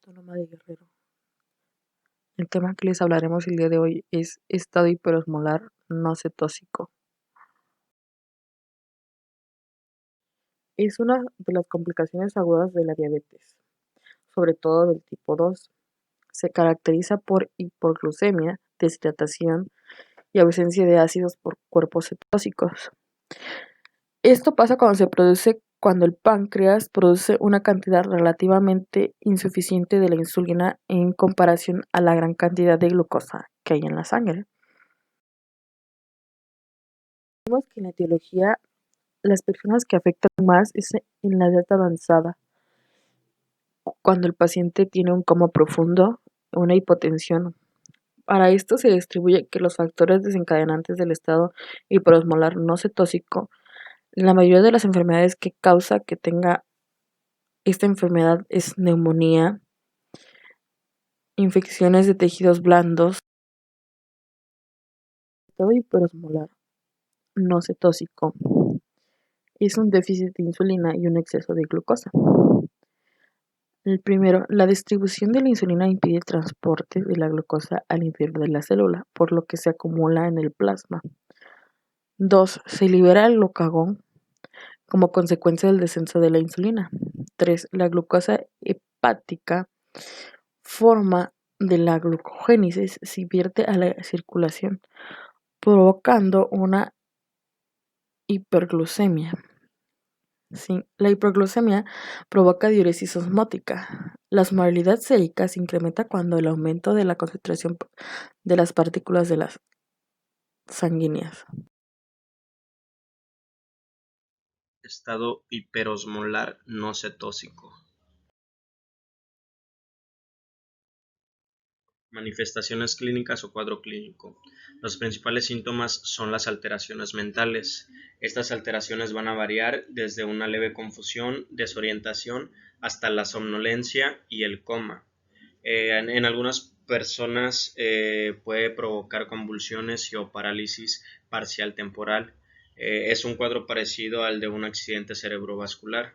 Autónoma de Guerrero. El tema que les hablaremos el día de hoy es estado hiperosmolar no cetósico. Es una de las complicaciones agudas de la diabetes, sobre todo del tipo 2. Se caracteriza por hipoglucemia, deshidratación y ausencia de ácidos por cuerpos cetósicos. Esto pasa cuando el páncreas produce una cantidad relativamente insuficiente de la insulina en comparación a la gran cantidad de glucosa que hay en la sangre. Vemos que en la etiología las personas que afectan más es en la edad avanzada, cuando el paciente tiene un coma profundo, una hipotensión. Para esto se distribuye que los factores desencadenantes del estado hiperosmolar no cetósico, la mayoría de las enfermedades que causa que tenga esta enfermedad es neumonía, infecciones de tejidos blandos, estado hiperosmolar no cetósico es un déficit de insulina y un exceso de glucosa. El primero, la distribución de la insulina impide el transporte de la glucosa al interior de la célula, por lo que se acumula en el plasma. 2. Se libera el glucagón como consecuencia del descenso de la insulina. 3. La glucosa hepática, forma de la glucogénesis, se vierte a la circulación, provocando una hiperglucemia. Sí, la hipoglucemia provoca diuresis osmótica. La osmolaridad sérica se incrementa cuando el aumento de la concentración de las partículas de las sanguíneas. Estado hiperosmolar no cetósico. Manifestaciones clínicas o cuadro clínico. Los principales síntomas son las alteraciones mentales. Estas alteraciones van a variar desde una leve confusión, desorientación, hasta la somnolencia y el coma. En algunas personas puede provocar convulsiones o parálisis parcial temporal. Es un cuadro parecido al de un accidente cerebrovascular.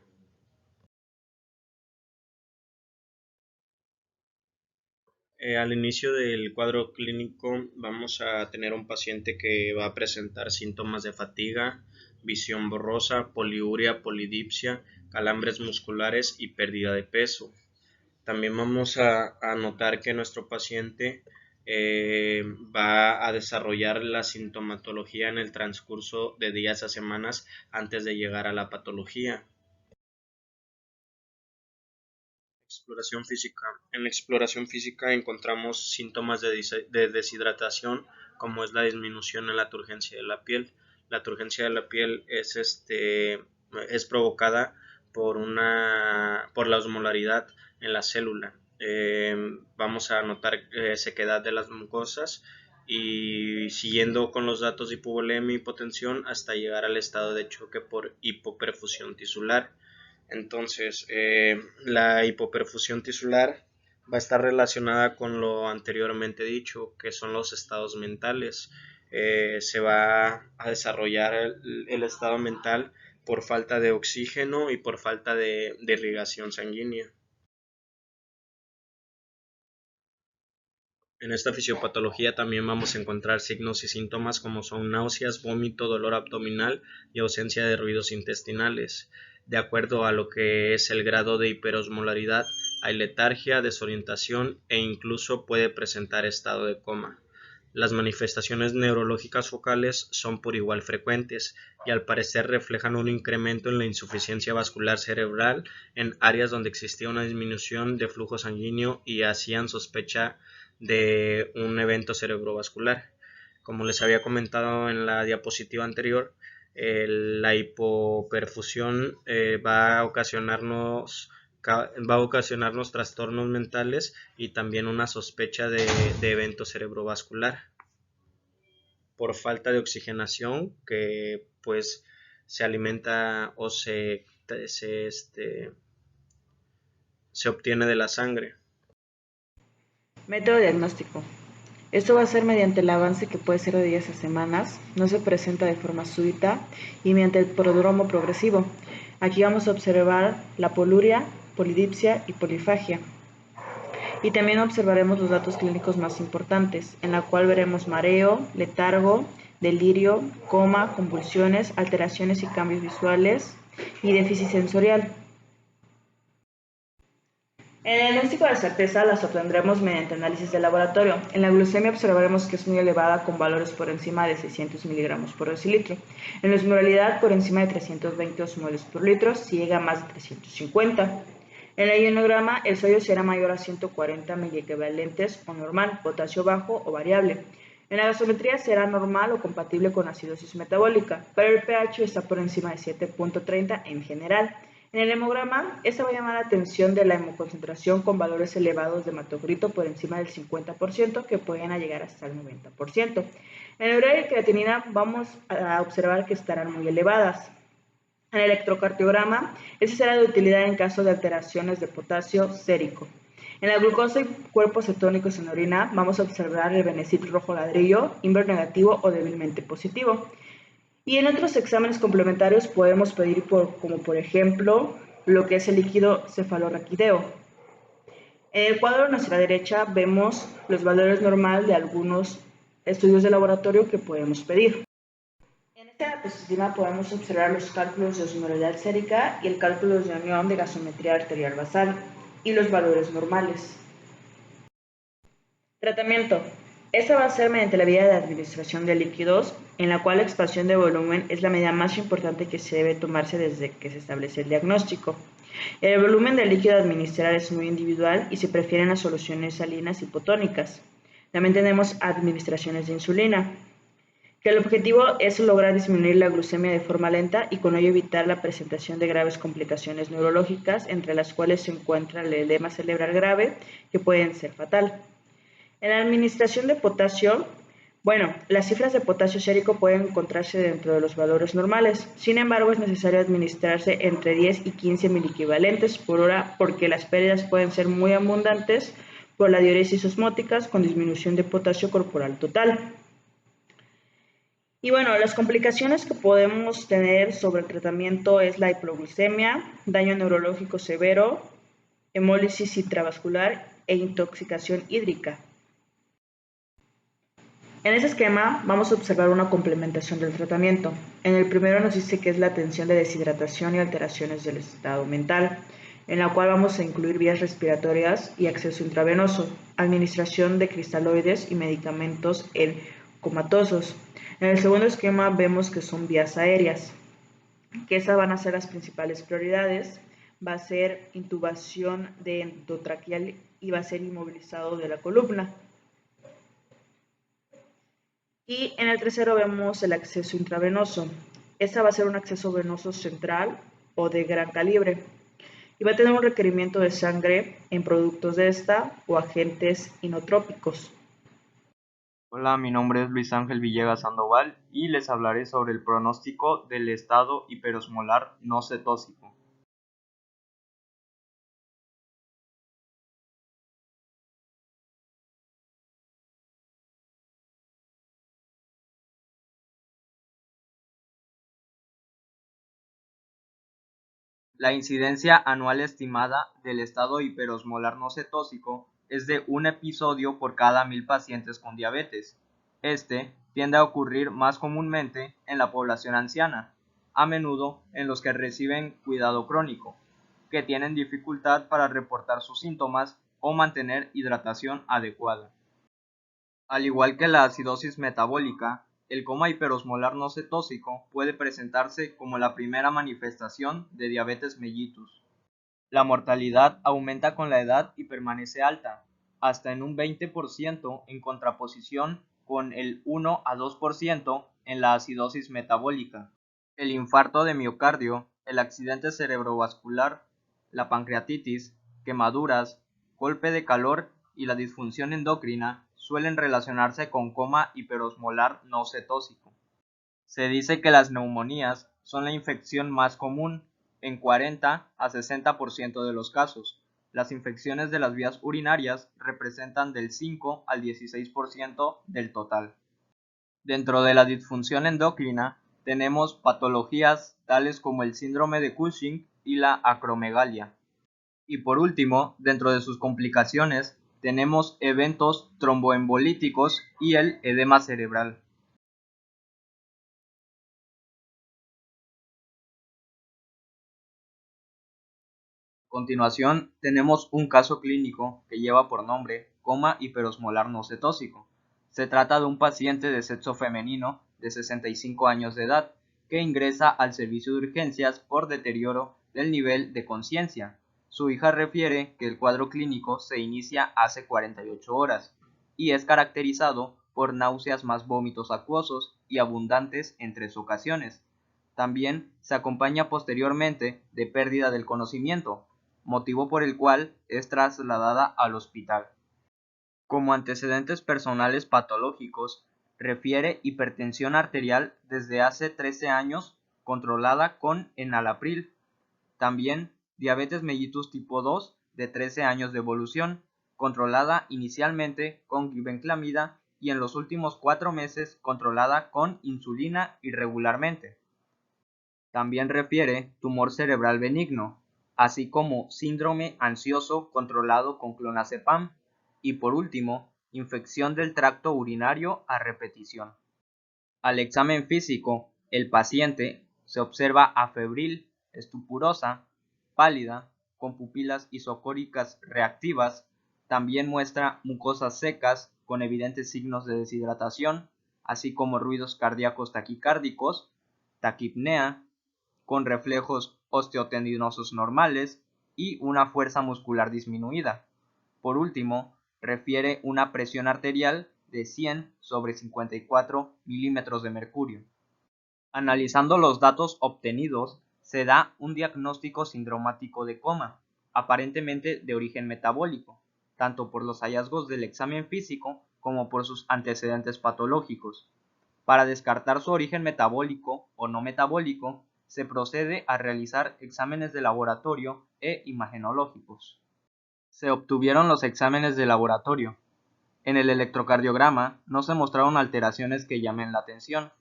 Al inicio del cuadro clínico vamos a tener un paciente que va a presentar síntomas de fatiga, visión borrosa, poliuria, polidipsia, calambres musculares y pérdida de peso. También vamos a notar que nuestro paciente va a desarrollar la sintomatología en el transcurso de días a semanas antes de llegar a la patología. Exploración física. En la exploración física encontramos síntomas de deshidratación, como es la disminución en la turgencia de la piel. La turgencia de la piel es provocada por la osmolaridad en la célula. Vamos a notar sequedad de las mucosas y siguiendo con los datos de hipovolemia y hipotensión hasta llegar al estado de choque por hipoperfusión tisular. Entonces, la hipoperfusión tisular va a estar relacionada con lo anteriormente dicho, que son los estados mentales. Se va a desarrollar el estado mental por falta de oxígeno y por falta de irrigación sanguínea. En esta fisiopatología también vamos a encontrar signos y síntomas como son náuseas, vómito, dolor abdominal y ausencia de ruidos intestinales. De acuerdo a lo que es el grado de hiperosmolaridad, hay letargia, desorientación e incluso puede presentar estado de coma. Las manifestaciones neurológicas focales son por igual frecuentes y al parecer reflejan un incremento en la insuficiencia vascular cerebral en áreas donde existía una disminución de flujo sanguíneo y hacían sospecha de un evento cerebrovascular. Como les había comentado en la diapositiva anterior, la hipoperfusión va a ocasionarnos trastornos mentales y también una sospecha de evento cerebrovascular por falta de oxigenación que pues se alimenta o se obtiene de la sangre. Método diagnóstico. Esto va a ser mediante el avance que puede ser de días a semanas, no se presenta de forma súbita y mediante el prodromo progresivo. Aquí vamos a observar la poluria, polidipsia y polifagia. Y también observaremos los datos clínicos más importantes, en la cual veremos mareo, letargo, delirio, coma, convulsiones, alteraciones y cambios visuales y déficit sensorial. En el diagnóstico de certeza las obtendremos mediante análisis de laboratorio. En la glucemia observaremos que es muy elevada con valores por encima de 600 miligramos por decilitro. En la osmolaridad por encima de 320 osmoles por litro, si llega a más de 350. En el ionograma el sodio será mayor a 140 miliequivalentes o normal, potasio bajo o variable. En la gasometría será normal o compatible con acidosis metabólica, pero el pH está por encima de 7.30 en general. En el hemograma, esta va a llamar la atención de la hemoconcentración con valores elevados de hematocrito por encima del 50%, que pueden llegar hasta el 90%. En el urea y creatinina vamos a observar que estarán muy elevadas. En el electrocardiograma, ese será de utilidad en caso de alteraciones de potasio sérico. En la glucosa y cuerpos cetónicos en orina, vamos a observar el Benecit rojo ladrillo, Inver negativo o débilmente positivo. Y en otros exámenes complementarios podemos pedir como por ejemplo lo que es el líquido cefalorraquídeo. En el cuadro a nuestra derecha vemos los valores normales de algunos estudios de laboratorio que podemos pedir. En esta diapositiva podemos observar los cálculos de osmolaridad sérica y el cálculo de unión de gasometría arterial basal y los valores normales. Tratamiento. Esta va a ser mediante la vía de administración de líquidos, en la cual la expansión de volumen es la medida más importante que se debe tomarse desde que se establece el diagnóstico. El volumen del líquido a administrar es muy individual y se prefieren las soluciones salinas hipotónicas. También tenemos administraciones de insulina, que el objetivo es lograr disminuir la glucemia de forma lenta y con ello evitar la presentación de graves complicaciones neurológicas, entre las cuales se encuentra el edema cerebral grave, que pueden ser fatal. En la administración de potasio, las cifras de potasio sérico pueden encontrarse dentro de los valores normales. Sin embargo, es necesario administrarse entre 10 y 15 miliequivalentes por hora porque las pérdidas pueden ser muy abundantes por la diuresis osmótica con disminución de potasio corporal total. Y las complicaciones que podemos tener sobre el tratamiento es la hipoglucemia, daño neurológico severo, hemólisis intravascular e intoxicación hídrica. En este esquema vamos a observar una complementación del tratamiento. En el primero nos dice que es la atención de deshidratación y alteraciones del estado mental, en la cual vamos a incluir vías respiratorias y acceso intravenoso, administración de cristaloides y medicamentos en comatosos. En el segundo esquema vemos que son vías aéreas, que esas van a ser las principales prioridades. Va a ser intubación de endotraqueal y va a ser inmovilizado de la columna. Y en el tercero vemos el acceso intravenoso. Este va a ser un acceso venoso central o de gran calibre. Y va a tener un requerimiento de sangre en productos de esta o agentes inotrópicos. Hola, mi nombre es Luis Ángel Villegas Sandoval y les hablaré sobre el pronóstico del estado hiperosmolar no cetósico. La incidencia anual estimada del estado hiperosmolar no cetósico es de un episodio por cada 1000 pacientes con diabetes. Este tiende a ocurrir más comúnmente en la población anciana, a menudo en los que reciben cuidado crónico, que tienen dificultad para reportar sus síntomas o mantener hidratación adecuada. Al igual que la acidosis metabólica, el coma hiperosmolar no cetósico puede presentarse como la primera manifestación de diabetes mellitus. La mortalidad aumenta con la edad y permanece alta, hasta en un 20% en contraposición con el 1 a 2% en la acidosis metabólica. El infarto de miocardio, el accidente cerebrovascular, la pancreatitis, quemaduras, golpe de calor y la disfunción endocrina suelen relacionarse con coma hiperosmolar no cetósico. Se dice que las neumonías son la infección más común en 40 a 60% de los casos. Las infecciones de las vías urinarias representan del 5 al 16% del total. Dentro de la disfunción endocrina tenemos patologías tales como el síndrome de Cushing y la acromegalia. Y por último, dentro de sus complicaciones, tenemos eventos tromboembolíticos y el edema cerebral. A continuación, tenemos un caso clínico que lleva por nombre coma hiperosmolar no cetósico. Se trata de un paciente de sexo femenino de 65 años de edad que ingresa al servicio de urgencias por deterioro del nivel de conciencia. Su hija refiere que el cuadro clínico se inicia hace 48 horas y es caracterizado por náuseas más vómitos acuosos y abundantes en 3 ocasiones. También se acompaña posteriormente de pérdida del conocimiento, motivo por el cual es trasladada al hospital. Como antecedentes personales patológicos, refiere hipertensión arterial desde hace 13 años controlada con enalapril. También diabetes mellitus tipo 2 de 13 años de evolución, controlada inicialmente con glibenclamida y en los últimos 4 meses controlada con insulina irregularmente. También refiere tumor cerebral benigno, así como síndrome ansioso controlado con clonazepam y por último, infección del tracto urinario a repetición. Al examen físico, el paciente se observa afebril, estupurosa, pálida, con pupilas isocóricas reactivas, también muestra mucosas secas con evidentes signos de deshidratación, así como ruidos cardíacos taquicárdicos, taquipnea, con reflejos osteotendinosos normales y una fuerza muscular disminuida. Por último, refiere una presión arterial de 100/54 milímetros de mercurio. Analizando los datos obtenidos, se da un diagnóstico sindromático de coma, aparentemente de origen metabólico, tanto por los hallazgos del examen físico como por sus antecedentes patológicos. Para descartar su origen metabólico o no metabólico, se procede a realizar exámenes de laboratorio e imagenológicos. Se obtuvieron los exámenes de laboratorio. En el electrocardiograma no se mostraron alteraciones que llamen la atención.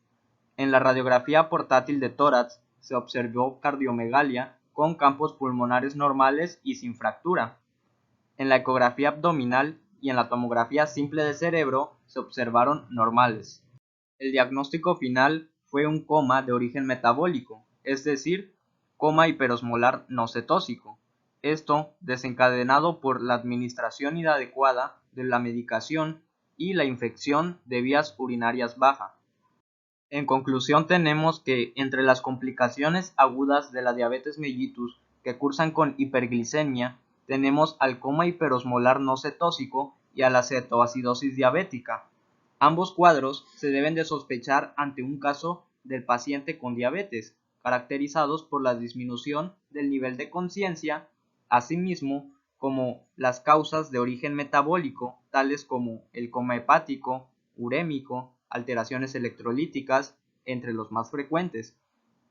En la radiografía portátil de tórax se observó cardiomegalia con campos pulmonares normales y sin fractura. En la ecografía abdominal y en la tomografía simple de cerebro se observaron normales. El diagnóstico final fue un coma de origen metabólico, es decir, coma hiperosmolar no cetósico. Esto desencadenado por la administración inadecuada de la medicación y la infección de vías urinarias baja. En conclusión, tenemos que entre las complicaciones agudas de la diabetes mellitus que cursan con hiperglicemia, tenemos al coma hiperosmolar no cetósico y a la cetoacidosis diabética. Ambos cuadros se deben de sospechar ante un caso del paciente con diabetes, caracterizados por la disminución del nivel de conciencia, asimismo como las causas de origen metabólico, tales como el coma hepático, urémico, alteraciones electrolíticas, entre los más frecuentes,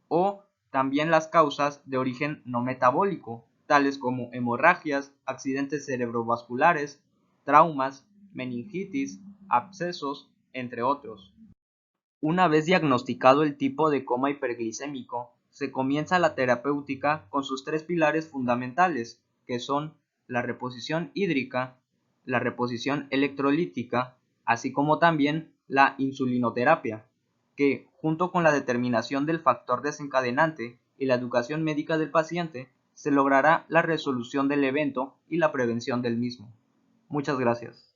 o también las causas de origen no metabólico, tales como hemorragias, accidentes cerebrovasculares, traumas, meningitis, abscesos, entre otros. Una vez diagnosticado el tipo de coma hiperglicémico, se comienza la terapéutica con sus 3 pilares fundamentales, que son la reposición hídrica, la reposición electrolítica, así como también la insulinoterapia, que, junto con la determinación del factor desencadenante y la educación médica del paciente, se logrará la resolución del evento y la prevención del mismo. Muchas gracias.